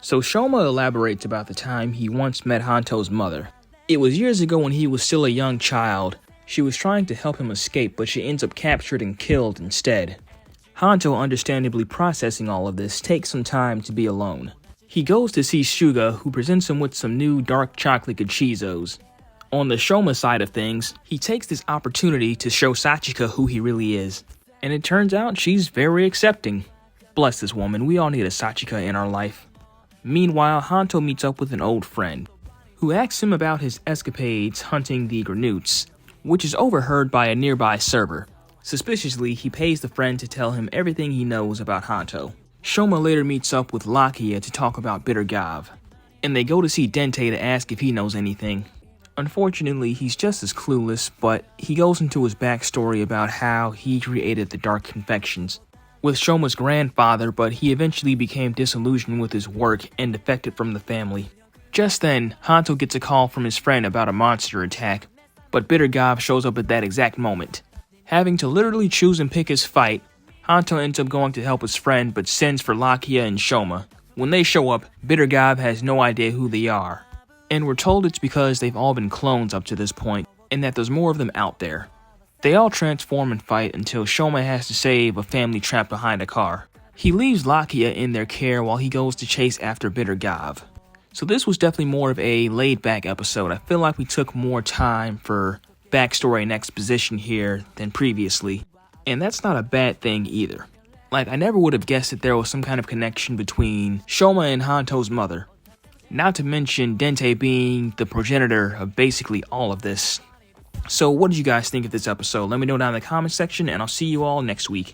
So Shoma elaborates about the time he once met Hanto's mother. It was years ago when he was still a young child. She was trying to help him escape, but she ends up captured and killed instead. Hanto, understandably processing all of this, takes some time to be alone. He goes to see Shuga, who presents him with some new dark chocolate gachizos. On the Shoma side of things, he takes this opportunity to show Sachika who he really is. And it turns out she's very accepting. Bless this woman, we all need a Sachika in our life. Meanwhile, Hanto meets up with an old friend, who asks him about his escapades hunting the Granoots, which is overheard by a nearby server. Suspiciously, he pays the friend to tell him everything he knows about Hanto. Shoma later meets up with Lakia to talk about Bitter Gavv, and they go to see Dente to ask if he knows anything. Unfortunately, he's just as clueless, but he goes into his backstory about how he created the Dark Confections with Shoma's grandfather, but he eventually became disillusioned with his work and defected from the family. Just then, Hanto gets a call from his friend about a monster attack, but Bitter Gavv shows up at that exact moment. Having to literally choose and pick his fight, Hanto ends up going to help his friend but sends for Lakia and Shoma. When they show up, Bitter Gavv has no idea who they are, and we're told it's because they've all been clones up to this point, and that there's more of them out there. They all transform and fight until Shoma has to save a family trapped behind a car. He leaves Lakia in their care while he goes to chase after Bitter Gavv. So this was definitely more of a laid-back episode. I feel like we took more time for backstory and exposition here than previously, and that's not a bad thing either. Like, I never would have guessed that there was some kind of connection between Shoma and Hanto's mother. Not to mention Dente being the progenitor of basically all of this. So what did you guys think of this episode? Let me know down in the comment section, and I'll see you all next week.